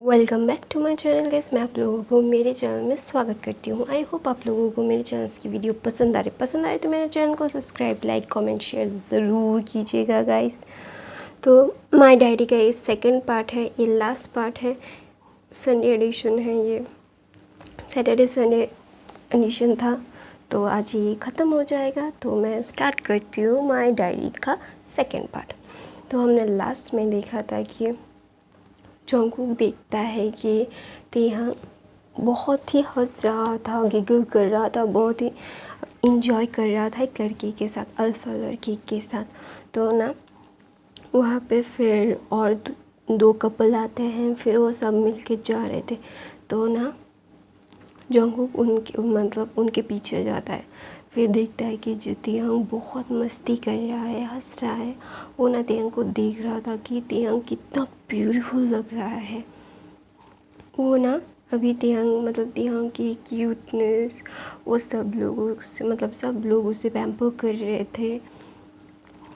Welcome back to my channel guys. मैं आप लोगों को मेरे चैनल में स्वागत करती हूँ। आई होप आप लोगों को मेरे चैनल की वीडियो पसंद आ रही तो मेरे चैनल को सब्सक्राइब, लाइक, कमेंट, शेयर ज़रूर कीजिएगा गाइस। तो माय डायरी का ये सेकंड पार्ट है, ये लास्ट पार्ट है, संडे एडिशन है, ये सैटरडे संडे एडिशन था। तो आज ये ख़त्म हो जाएगा तो मैं स्टार्ट करती हूँ माय डायरी का सेकेंड पार्ट। तो हमने लास्ट में देखा था कि जंगकुक देखता है कि तेहंग बहुत ही हंस रहा था, गिगल कर रहा था, बहुत ही इंजॉय कर रहा था एक लड़के के साथ, अल्फ़ा लड़के के साथ। तो ना वहाँ पे फिर और दो कपल आते हैं, फिर वो सब मिलके जा रहे थे। तो ना जंगकुक उनके पीछे जाता है, फिर देखता है कि तेहंग बहुत मस्ती कर रहा है, हंस रहा है। वो ना तेहंग को देख रहा था कि तेहंग कितना ब्यूटीफुल लग रहा है। वो ना अभी तेहंग की क्यूटनेस, वो सब लोग उसे पैम्पर कर रहे थे।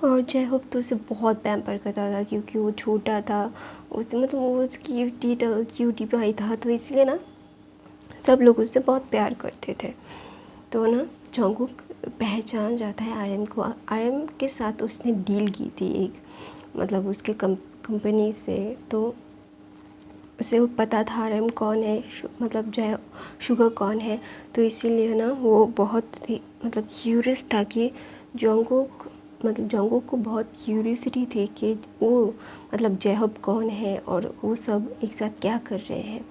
और जयहोप तो उसे बहुत पैम्पर करता था क्योंकि वो छोटा था, वो क्यूटी पाई था, तो इसलिए ना सब लोग उससे बहुत प्यार करते थे। तो ना जंगकुक पहचान जाता है आरएम को। आरएम के साथ उसने डील की थी एक, उसके कंपनी से। तो उसे वो पता था आरएम कौन है, जय शुगर कौन है। तो इसीलिए ना वो बहुत ही क्यूरियस था कि जंगकुक को बहुत क्यूरियसिटी थी कि वो जयहोप कौन है और वो सब एक साथ क्या कर रहे हैं।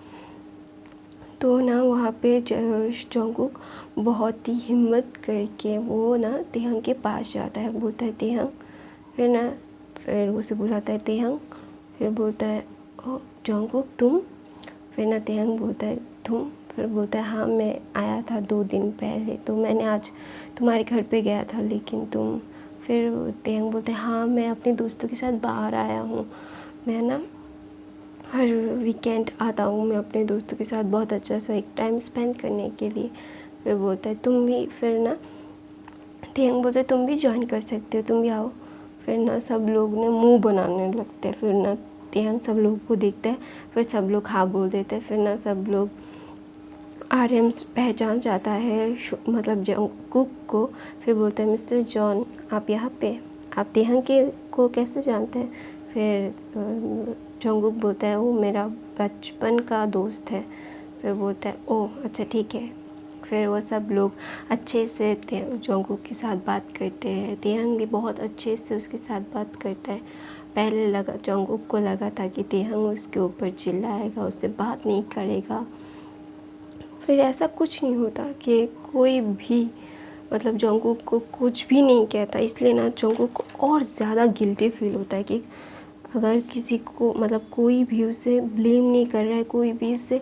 तो ना वहाँ पे जंगकुक बहुत ही हिम्मत करके वो ना तेहंग के पास जाता है, बोलता है तेहंग। फिर उसे बुलाता है तेहंग, फिर बोलता है ओ जंगकुक तुम। फिर ना तेहंग बोलता है तुम, फिर बोलता है हाँ मैं आया था 2 दिन पहले, तो मैंने आज तुम्हारे घर पे गया था, लेकिन तुम। फिर तेहंग बोलता है हाँ मैं अपने दोस्तों के साथ बाहर आया हूँ, मैं ना हर वीकेंड आता हूँ मैं अपने दोस्तों के साथ बहुत अच्छा सा एक टाइम स्पेंड करने के लिए। फिर बोलता है तुम भी, फिर ना तेहंग बोलता है तुम भी ज्वाइन कर सकते हो, तुम भी आओ। फिर ना सब लोग ने मुंह बनाने लगते हैं। फिर ना तेहंग सब लोगों को देखता है, फिर सब लोग हाँ बोल देते हैं। फिर ना सब लोग आरएम पहचान जाता है जंगकुक को। फिर बोलता है मिस्टर जॉन आप यहाँ पे, आप तेहंग को कैसे जानते हैं। फिर जंगकुक बोलता है वो मेरा बचपन का दोस्त है। फिर बोलता है ओह अच्छा ठीक है। फिर वो सब लोग अच्छे से जंगकुक के साथ बात करते हैं। तेहंग भी बहुत अच्छे से उसके साथ बात करता है। पहले जंगकुक को लगा था कि तेहंग उसके ऊपर चिल्लाएगा, उससे बात नहीं करेगा। फिर ऐसा कुछ नहीं होता कि कोई भी जंगकुक को कुछ भी नहीं कहता। इसलिए ना जंगकुक को और ज़्यादा गिल्टी फील होता है कि अगर किसी को कोई भी उसे ब्लेम नहीं कर रहा है, कोई भी उसे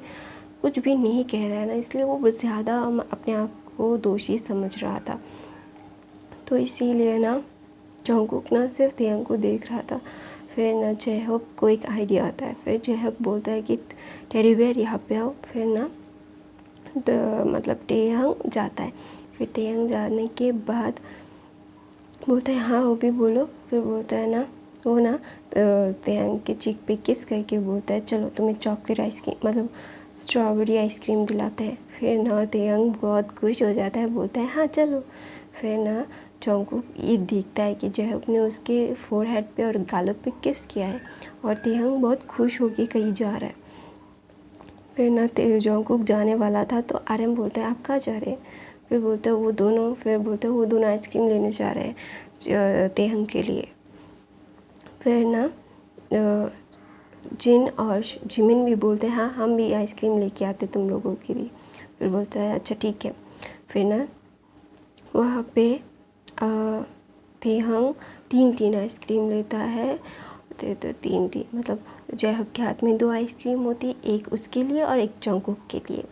कुछ भी नहीं कह रहा है ना, इसलिए वो ज़्यादा अपने आप को दोषी समझ रहा था। तो इसीलिए ना जंगकुक ना सिर्फ तेहंग को देख रहा था। फिर ना जयहोप को एक आइडिया आता है। फिर जयहोप बोलता है कि टेडी बेयर यहाँ पे आओ। फिर ना तेहंग जाता है। फिर तेहंग जाने के बाद बोलता है हाँ वो भी बोलो। फिर बोलता है ना वो ना तेहंग के चीक पे किस करके बोलता है चलो तुम्हें चॉकलेट आइसक्रीम स्ट्रॉबेरी आइसक्रीम दिलाते हैं। फिर ना तेहंग बहुत खुश हो जाता है, बोलता है हाँ चलो। फिर ना जंगकुक ये देखता है कि जयहोप ने उसके फोरहेड पे और गालों पे किस किया है और तेहंग बहुत खुश होके कहीं जा रहा है। फिर ना जंगकुक जाने वाला था तो आरएम बोलता है आप कहाँ जा रहे हैं। फिर बोलता है वो दोनों आइसक्रीम लेने जा रहे हैं तेहंग के लिए। फिर ना जिन और जिमिन भी बोलते हैं हाँ हम भी आइसक्रीम लेके आते तुम लोगों के लिए। फिर बोलता है अच्छा ठीक है। फिर ना वहाँ पे तेहंग 3 आइसक्रीम लेता है। तो 3 जयहोप के हाथ में 2 आइसक्रीम होती है, एक उसके लिए और एक जंगकुक के लिए।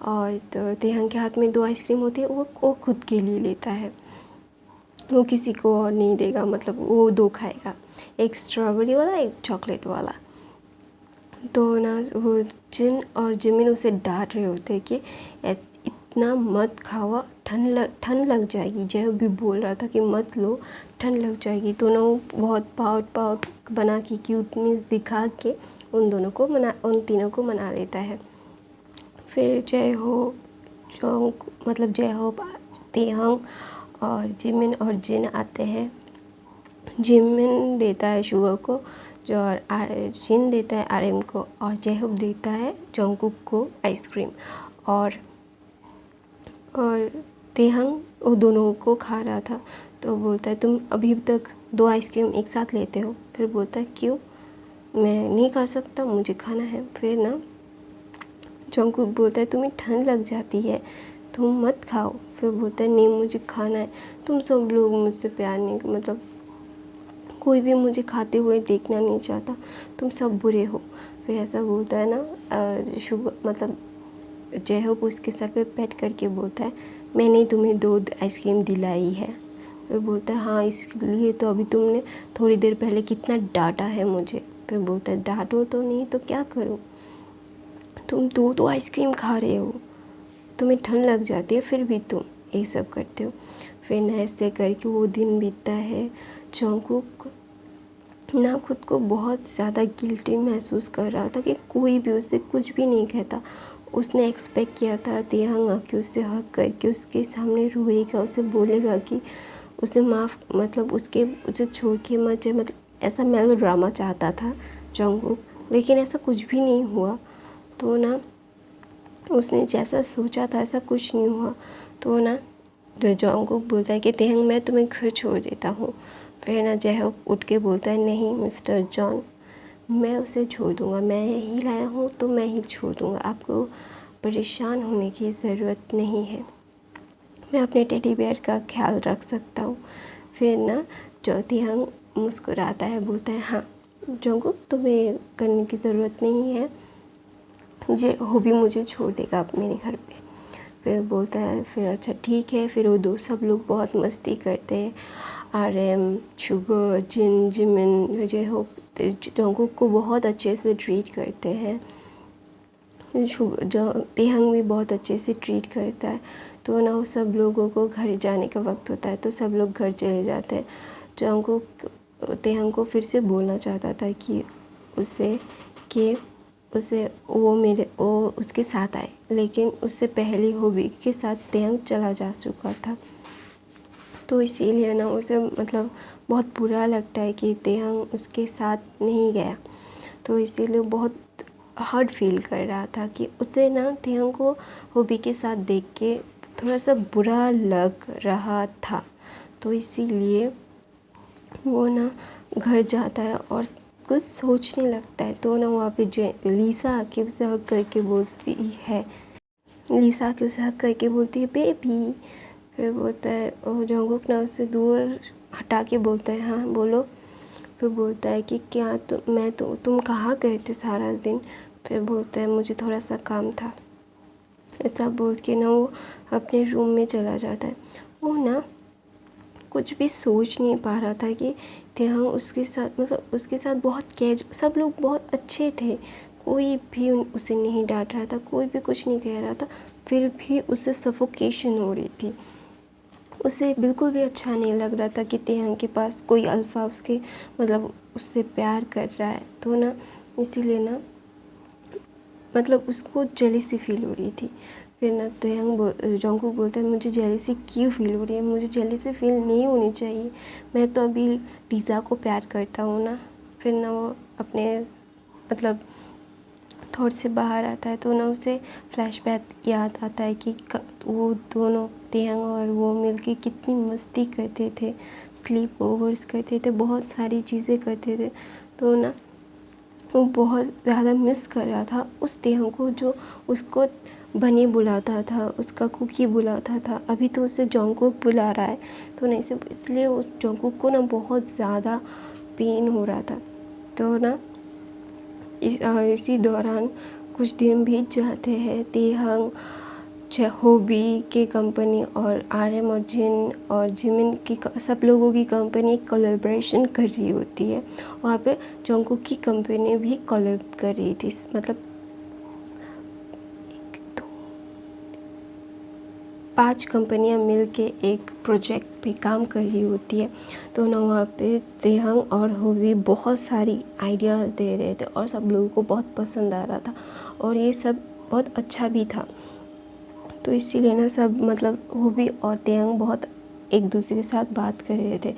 और तो तेहंग के हाथ में 2 आइसक्रीम होती है, वो खुद के लिए लेता है, वो किसी को और नहीं देगा, वो 2 खाएगा, एक स्ट्रॉबेरी वाला एक चॉकलेट वाला। तो ना वो जिन और जिमिन उसे डांट रहे होते हैं कि इतना मत खाओ, ठंड लग जाएगी। जय भी बोल रहा था कि मत लो ठंड लग जाएगी। तो ना वो बहुत पाउट बना के क्यूटनेस दिखा के उन तीनों को मना लेता है। फिर जयहोप, तेहंग और जिमिन और जिन आते हैं। जिमिन देता है शुगर को और जिन देता है RM को, और जयहोप देता है जंगकुक को आइसक्रीम। और तेहंग वो दोनों को खा रहा था, तो बोलता है तुम अभी तक 2 आइसक्रीम एक साथ लेते हो। फिर बोलता है क्यों, मैं नहीं खा सकता, मुझे खाना है। फिर ना जंगकुक बोलता है तुम्हें ठंड लग जाती है, तुम मत खाओ। फिर बोलता है नहीं, मुझे खाना है, तुम सब लोग मुझसे प्यार नहीं, मतलब कोई भी मुझे खाते हुए देखना नहीं चाहता, तुम सब बुरे हो। फिर ऐसा बोलता है ना जयहोप उसके सर पे पैट करके बोलता है मैंने तुम्हें 2 आइसक्रीम दिलाई है। फिर बोलता है हाँ, इसलिए तो अभी तुमने थोड़ी देर पहले कितना डांटा है मुझे। फिर बोलता है डांटो तो नहीं तो क्या करूँ, तुम 2 आइसक्रीम खा रहे हो, तुम्हें ठंड लग जाती है, फिर भी तुम ये सब करते हो। फिर ना ऐसे करके वो दिन बीतता है। जंगकुक ना खुद को बहुत ज़्यादा गिल्टी महसूस कर रहा था कि कोई भी उसे कुछ भी नहीं कहता। उसने एक्सपेक्ट किया था तेहंग आके उससे हक करके उसके सामने रोएगा, उसे बोलेगा कि उसे उसे छोड़ के मत जाए, मतलब ऐसा मेलो ड्रामा चाहता था जंगकुक, लेकिन ऐसा कुछ भी नहीं हुआ। तो ना उसने जैसा सोचा था ऐसा कुछ नहीं हुआ। तो ना जंगकुक बोलता है कि तेहंग मैं तुम्हें घर छोड़ देता हूँ। फिर ना जयहोप उठ के बोलता है नहीं मिस्टर जॉन, मैं उसे छोड़ दूँगा, मैं यही लाया हूँ तो मैं ही छोड़ दूँगा, आपको परेशान होने की ज़रूरत नहीं है, मैं अपने टेडी बेयर का ख्याल रख सकता हूँ। फिर ना तेहंग मुस्कुराता है, बोलता है हाँ जंगकुक, तुम्हें करने की ज़रूरत नहीं है, हॉबी मुझे छोड़ देगा मेरे घर पे। फिर बोलता है फिर अच्छा ठीक है। फिर वो सब लोग बहुत मस्ती करते हैं। RM, शुगर, जिमिन, जयहोप जंगकुक को बहुत अच्छे से ट्रीट करते हैं। तेहंग भी बहुत अच्छे से ट्रीट करता है। तो ना वो सब लोगों को घर जाने का वक्त होता है, तो सब लोग घर चले जाते हैं। जंगकुक तेहंग को फिर से बोलना चाहता था कि वो उसके साथ आए, लेकिन उससे पहले हॉबी के साथ तेहंग चला जा चुका था। तो इसीलिए ना उसे बहुत बुरा लगता है कि तेहंग उसके साथ नहीं गया। तो इसीलिए बहुत हर्ट फील कर रहा था कि उसे ना तेहंग को हॉबी के साथ देख के थोड़ा सा बुरा लग रहा था। तो इसीलिए वो ना घर जाता है और कुछ सोचने लगता है। तो ना वहाँ पे लीसा आके उसे हक करके बोलती है बेबी। फिर बोलता है और जंगकुक ना उससे दूर हटा के बोलता है हाँ बोलो। फिर बोलता है कि क्या तुम कहाँ गए थे सारा दिन। फिर बोलता है मुझे थोड़ा सा काम था। ऐसा बोल के ना वो अपने रूम में चला जाता है। वो ना कुछ भी सोच नहीं पा रहा था कि तेहंग उसके साथ बहुत सब लोग बहुत अच्छे थे, कोई भी उसे नहीं डांट रहा था, कोई भी कुछ नहीं कह रहा था, फिर भी उसे सफोकेशन हो रही थी। उसे बिल्कुल भी अच्छा नहीं लग रहा था कि तेहंग के पास कोई अल्फा उससे प्यार कर रहा है। तो ना इसीलिए ना उसको जेलसी फील हो रही थी। फिर ना जंगकुक बोलता है मुझे जेलसी क्यों फील हो रही है, मुझे जेलसी फील नहीं होनी चाहिए, मैं तो अभी लीज़ा को प्यार करता हूँ ना। फिर ना वो अपने थॉट से बाहर आता है। तो ना उसे फ्लैशबैक याद आता है कि वो दोनों तेहंग और वो मिलके कितनी मस्ती करते थे, स्लीप ओवर्स करते थे, बहुत सारी चीज़ें करते थे। तो ना वो बहुत ज़्यादा मिस कर रहा था उस तेहंग को जो उसको बनी बुलाता था, उसका कुकी बुलाता था। अभी तो उसे जंगकुक बुला रहा है। तो ना इसलिए उस जंगकुक को ना बहुत ज़्यादा पेन हो रहा था। तो ना इसी दौरान कुछ दिन बीत जाते हैं। तेहंग हॉबी के कंपनी और RM और जिन और जिमिन की सब लोगों की कंपनी कोलैबोरेशन कर रही होती है। वहाँ पे जंगकुक की कंपनी भी कोलैब कर रही थी, 5 कंपनियां मिलके एक प्रोजेक्ट पे काम कर रही होती है। तो ना वहाँ पे तेहंग और होवी बहुत सारी आइडियाज़ दे रहे थे और सब लोगों को बहुत पसंद आ रहा था और ये सब बहुत अच्छा भी था। तो इसीलिए ना सब मतलब होवी और तेहंग बहुत एक दूसरे के साथ बात कर रहे थे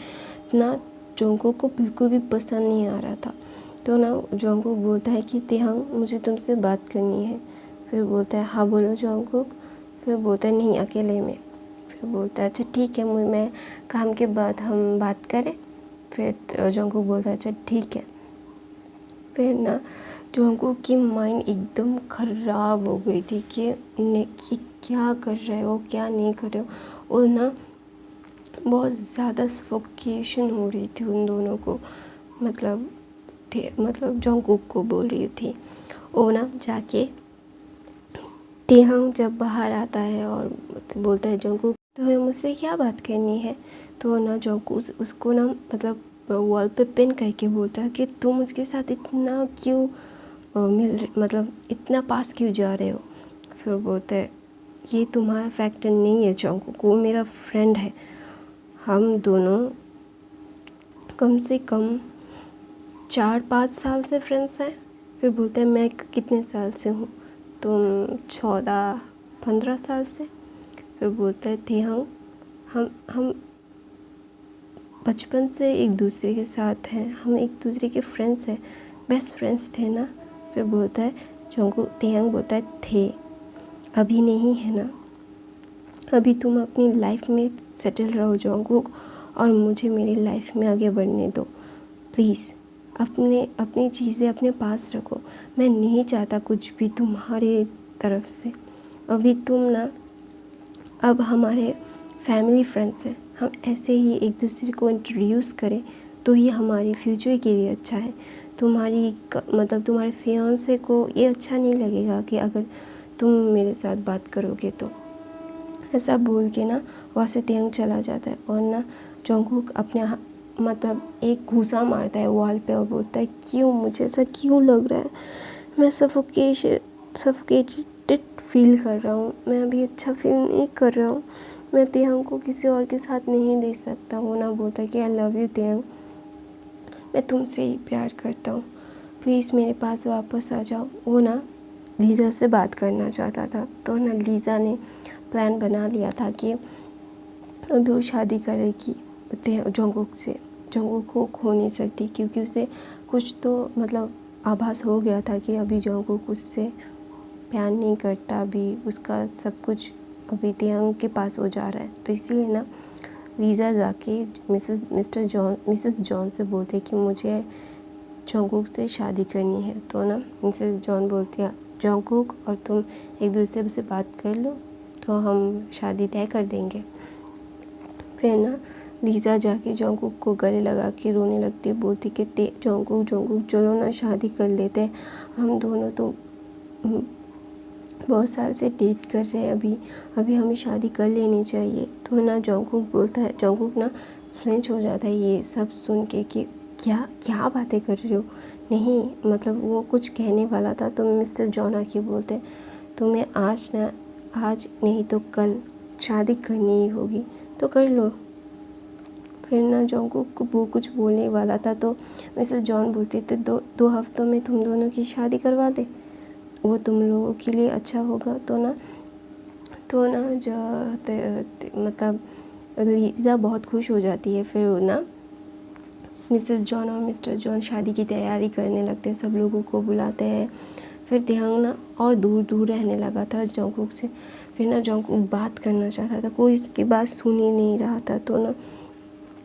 ना। जोंगकुक को बिल्कुल भी पसंद नहीं आ रहा था। तो ना जोंगकुक बोलता है कि तेहंग मुझे तुमसे बात करनी है। फिर बोलता है हाँ बोलो जोंगकुक। फिर बोलता है नहीं अकेले में। फिर बोलता है अच्छा ठीक है मैं काम के बाद हम बात करें। फिर जोंगकुक बोलता है अच्छा ठीक है। फिर ना जोंगकुक की माइंड एकदम ख़राब हो गई थी कि क्या कर रहे हो क्या नहीं कर रहे हो। और ना बहुत ज़्यादा सफोकेशन हो रही थी उन दोनों को। मतलब जोंगकुक को बोल रही थी। वो ना जाके तेहंग जब बाहर आता है और बोलता है जोंगकुक तुम्हें मुझसे क्या बात करनी है। तो ना जोंगकुक उसको ना मतलब वॉल पे पिन करके बोलता है कि तुम उसके साथ इतना क्यों मतलब इतना पास क्यों जा रहे हो। फिर बोलता है ये तुम्हारा फैक्टर नहीं है जोंगकुक, वो मेरा फ्रेंड है। हम दोनों कम से कम 4-5 साल से फ्रेंड्स हैं। फिर बोलता है मैं कितने साल से हूँ। तुम 14-15 साल से। फिर बोलता है तेहंग हम बचपन से एक दूसरे के साथ हैं, हम एक दूसरे के फ्रेंड्स हैं, बेस्ट फ्रेंड्स थे ना। फिर बोलता है तेहंग बोलता है थे, अभी नहीं है ना। अभी तुम अपनी लाइफ में सेटल रहो जोंगकुक और मुझे मेरी लाइफ में आगे बढ़ने दो प्लीज़। अपनी चीज़ें अपने पास रखो। मैं नहीं चाहता कुछ भी तुम्हारे तरफ से। अभी तुम ना अब हमारे फैमिली फ्रेंड्स हैं, हम ऐसे ही एक दूसरे को इंट्रोड्यूस करें तो ये हमारी फ्यूचर के लिए अच्छा है। तुम्हारे फियांसे को ये अच्छा नहीं लगेगा कि अगर तुम मेरे साथ बात करोगे तो। ऐसा बोल के ना वहाँ से तेहंग चला जाता है और ना जोंगकुक अपने एक घूंसा मारता है वॉल पे और बोलता है क्यों मुझे ऐसा क्यों लग रहा है। मैं सफोकेटेड फील कर रहा हूँ। मैं अभी अच्छा फील नहीं कर रहा हूँ। मैं तेहंग को किसी और के साथ नहीं दे सकता। वो ना बोलता है कि आई लव यू तेहंग, मैं तुमसे ही प्यार करता हूँ, प्लीज़ मेरे पास वापस आ जाओ। वो ना लीज़ा से बात करना चाहता था। तो ना लीज़ा ने प्लान बना लिया था कि अभी वो शादी करेगी जोंगकुक से। जोंगकुक को खो नहीं सकती क्योंकि उसे कुछ तो मतलब आभास हो गया था कि अभी जोंगकुक उससे प्यार नहीं करता, अभी उसका सब कुछ अभी तेहंग के पास हो जा रहा है। तो इसीलिए ना लीज़ा जाके मिसेस जॉन से बोलते कि मुझे जोंगकुक से शादी करनी है। तो ना मिसेस जॉन बोलती है जोंगकुक और तुम एक दूसरे से बात कर लो तो हम शादी तय कर देंगे। फिर ना लीज़ा जाके जोंगकुक को गले लगा के रोने लगती है, बोलती कि जोंगकुक चलो ना शादी कर लेते हैं। हम दोनों तो बहुत साल से डेट कर रहे हैं, अभी हमें शादी कर लेनी चाहिए। तो ना जोंगकुक ना फ्रेंच हो जाता है ये सब सुन के कि क्या बातें कर रहे हो। नहीं मतलब वो कुछ कहने वाला था तो मिस्टर जॉन आके बोलते तुम्हें आज नहीं तो कल शादी करनी ही होगी तो कर लो। फिर ना जोंगकुक को वो कुछ बोलने वाला था तो मिसेस जॉन बोलती थी 2 हफ्तों में तुम दोनों की शादी करवा दे, वो तुम लोगों के लिए अच्छा होगा। तो ना जो मतलब लीज़ा बहुत खुश हो जाती है। फिर ना मिसेस जॉन और मिस्टर जॉन शादी की तैयारी करने लगते हैं, सब लोगों को बुलाते हैं। फिर तेहंग ना और दूर रहने लगा था जोंगकुक से। फिर ना जोंगकुक बात करना चाहता था, कोई उसकी बात सुन ही नहीं रहा था। तो ना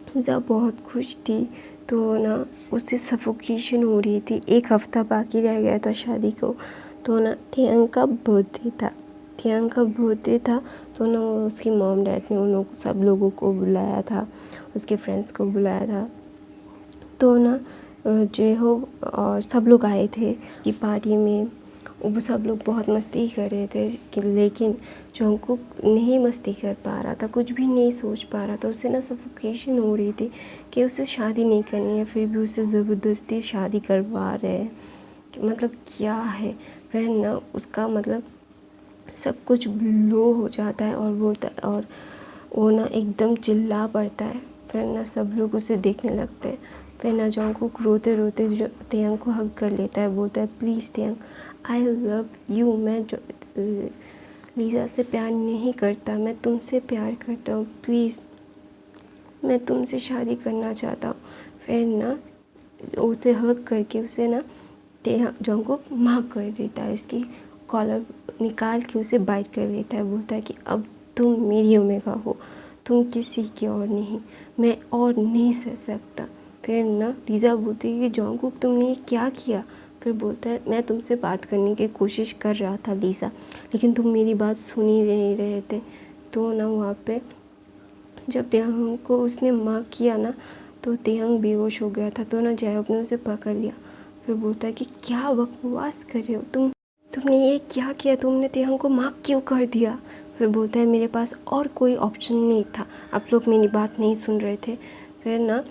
लीज़ा बहुत खुश थी। तो ना उससे सफोकेशन हो रही थी। 1 हफ्ता बाकी रह गया था शादी को। तो ना तेहंग का बर्थडे था। तो ना उसकी मॉम डैड ने सब लोगों को बुलाया था, उसके फ्रेंड्स को बुलाया था। तो ना जेहो और सब लोग आए थे कि पार्टी में। वो सब लोग बहुत मस्ती कर रहे थे लेकिन जोंगकुक नहीं मस्ती कर पा रहा था, कुछ भी नहीं सोच पा रहा था। उससे ना सफोकेशन हो रही थी कि उसे शादी नहीं करनी है, फिर भी उसे ज़बरदस्ती शादी करवा रहे हैं। मतलब क्या है। फिर ना उसका मतलब सब कुछ लो हो जाता है और और वो ना एकदम चिल्ला पड़ता है। फिर ना सब लोग उसे देखने लगते हैं। फिर ना जंगकुक रोते रोते तेयंग को हग कर लेता है, बोलता है प्लीज़ तेयंग, आई लव यू। मैं लीज़ा से प्यार नहीं करता, मैं तुमसे प्यार करता हूँ, प्लीज़ मैं तुमसे शादी करना चाहता हूँ। फिर ना उसे हग करके उसे ना जंगकुक माफ़ कर देता है, उसकी कॉलर निकाल के उसे बाइट कर लेता है, बोलता है कि अब तुम मेरी ओमेगा हो, तुम किसी की और नहीं, मैं और नहीं सह सकता। फिर ना लीज़ा बोलती है कि जंगकुक तुमने ये क्या किया। फिर बोलता है मैं तुमसे बात करने की कोशिश कर रहा था लीज़ा, लेकिन तुम मेरी बात सुन ही नहीं रहे थे। तो ना वहाँ पे जब तेयंग को उसने माफ़ किया ना तो तेयंग बेहोश हो गया था। तो ना जयहोप ने उसे पकड़ लिया। फिर बोलता है कि क्या बकवास कर रहे हो तुमने ये क्या किया, तुमने तेयंग को माफ़ क्यों कर दिया। फिर बोलता है मेरे पास और कोई ऑप्शन नहीं था, आप लोग मेरी बात नहीं सुन रहे थे। फिर ना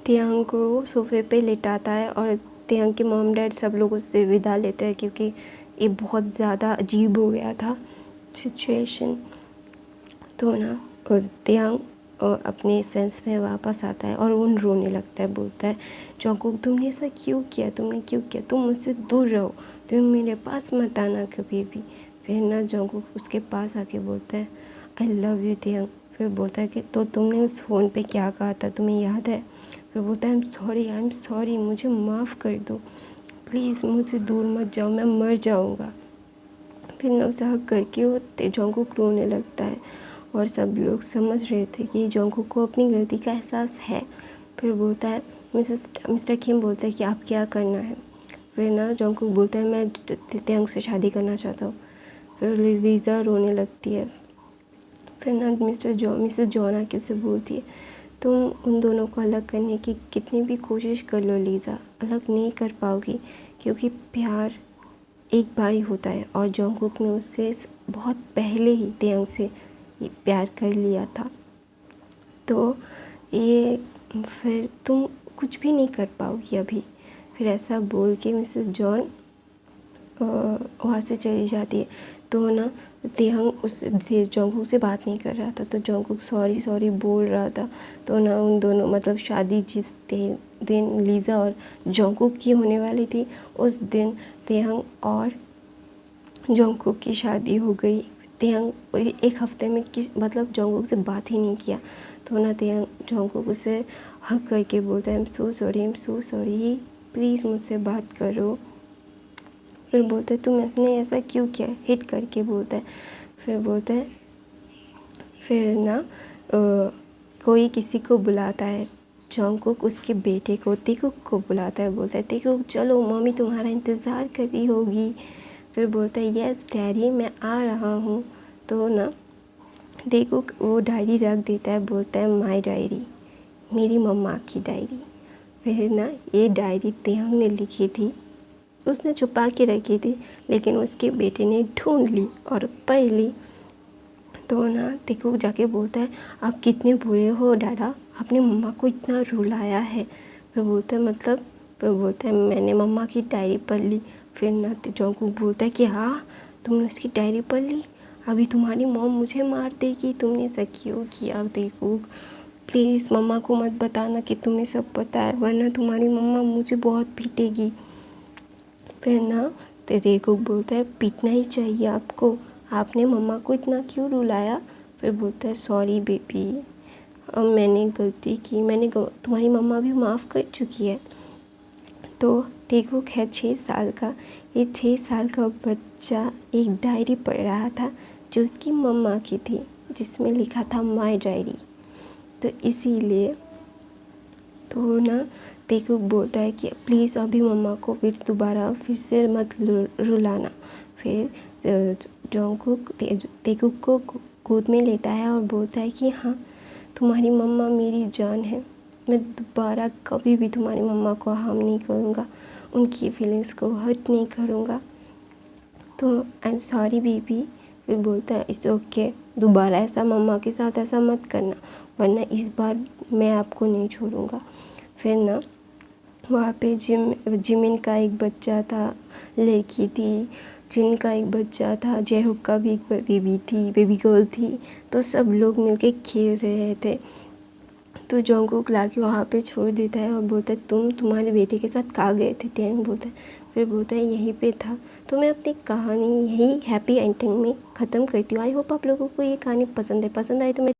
तेयंग को सोफे पे लेटाता है और तेयंग के मॉम डैड सब लोग उससे विदा लेते हैं, क्योंकि ये बहुत ज़्यादा अजीब हो गया था सिचुएशन। तो ना तेयंग अपने सेंस में वापस आता है और वो रोने लगता है, बोलता है जंगकुक तुमने ऐसा क्यों किया, तुम मुझसे दूर रहो, तुम मेरे पास मत आना कभी भी। फिर ना जंगकुक उसके पास आके बोलता है आई लव यू तेयंग। फिर बोलता है कि तो तुमने उस फ़ोन पे क्या कहा था, तुम्हें याद है। फिर बोलता है आई एम सॉरी, मुझे माफ़ कर दो, प्लीज़ मुझसे दूर मत जाओ, मैं मर जाऊँगा। फिर ना उसे हक करके वो जंगकुक रोने लगता है और सब लोग समझ रहे थे कि जंगकुक को अपनी गलती का एहसास है। फिर बोलता है मिस्टर किम बोलता है कि आप क्या करना है। फिर ना जंगकुक बोलता है मैं तेयंग से शादी करना चाहता हूँ। फिर लीज़ा रोने लगती है। फिर ना मिसेस जॉन आके उसे बोलती है तुम उन दोनों को अलग करने की कितनी भी कोशिश कर लो लीज़ा, अलग नहीं कर पाओगी, क्योंकि प्यार एक बार ही होता है और जंगकुक ने उससे बहुत पहले ही तेयंग से प्यार कर लिया था। तो ये फिर तुम कुछ भी नहीं कर पाओगी अभी। फिर ऐसा बोल के मिसेस जॉन वहाँ से चली जाती है। तो ना तेयंग उस जंगकुक से बात नहीं कर रहा था, तो जंगकुक सॉरी बोल रहा था। तो ना उन दोनों मतलब शादी जिस दिन लीज़ा और जंगकुक की होने वाली थी, उस दिन तेयंग और जंगकुक की शादी हो गई। तेयंग एक हफ्ते में मतलब जंगकुक से बात ही नहीं किया। तो ना तेयंग जंगकुक उसे हग करके बोलता है I am so sorry, please मुझसे बात करो। फिर बोलता है तुमने ऐसा क्यों किया, हिट करके बोलता है। फिर बोलता है फिर ना कोई किसी को बुलाता है, जंगकुक उसके बेटे को तेकुक को बुलाता है, बोलता है तेकुक चलो मम्मी तुम्हारा इंतज़ार कर रही होगी। फिर बोलता है यस डैडी मैं आ रहा हूँ। तो ना तेकुक वो डायरी रख देता है, बोलता है माय डायरी, मेरी मम्मा की डायरी। फिर ना ये डायरी तेयंग ने लिखी थी, उसने छुपा के रखी थी, लेकिन उसके बेटे ने ढूंढ ली और पढ़ ली। तो ना तेकुक जाके बोलता है आप कितने बुरे हो डाडा, आपने मम्मा को इतना रुलाया है। फिर बोलता है मतलब, फिर बोलता है मैंने मम्मा की डायरी पढ़ ली। फिर ना जंगकुक बोलता है कि हाँ तुमने उसकी डायरी पढ़ ली, अभी तुम्हारी मॉम मुझे मार देगी, तुमने ऐसा क्यों किया तेकुक, प्लीज़ मम्मा को मत बताना कि तुम्हें सब पता है, वरना तुम्हारी मम्मा मुझे बहुत पीटेगी। फिर ना तेकुक बोलता है पीटना ही चाहिए आपको, आपने मम्मा को इतना क्यों रुलाया। फिर बोलता है सॉरी बेबी, अब मैंने गलती की, तुम्हारी मम्मा भी माफ़ कर चुकी है। तो तेकुक है 6 साल का, ये 6 साल का बच्चा एक डायरी पढ़ रहा था जो उसकी मम्मा की थी, जिसमें लिखा था माय डायरी। तो इसीलिए तो ना तेकुक बोलता है कि प्लीज़ अभी मम्मा को फिर से मत रुलाना। फिर जंगकुक तेकुक को गोद में लेता है और बोलता है कि हाँ तुम्हारी मम्मा मेरी जान है, मैं दोबारा कभी भी तुम्हारी मम्मा को हार्म नहीं करूँगा, उनकी फीलिंग्स को हर्ट नहीं करूँगा। तो आई एम सॉरी बेबी। फिर बोलता है इट्स ओके, दोबारा ऐसा मम्मा के साथ ऐसा मत करना, वरना इस बार मैं आपको नहीं छोड़ूंगा। फिर ना वहाँ पे जिमिन का एक बच्चा था, लड़की थी, जिन का एक बच्चा था, जयहोप का भी एक बेबी गर्ल थी। तो सब लोग मिलके खेल रहे थे। तो जंगकुक लाके वहाँ पे छोड़ देता है और बोलता है तुम तुम्हारे बेटे के साथ कहाँ गए थे। टैंग बोलता है, फिर बोलता है यहीं पे था। तो मैं अपनी कहानी यही हैप्पी एंडिंग में ख़त्म करती हूँ। आई होप आप लोगों को ये कहानी पसंद है। पसंद आए तो मैं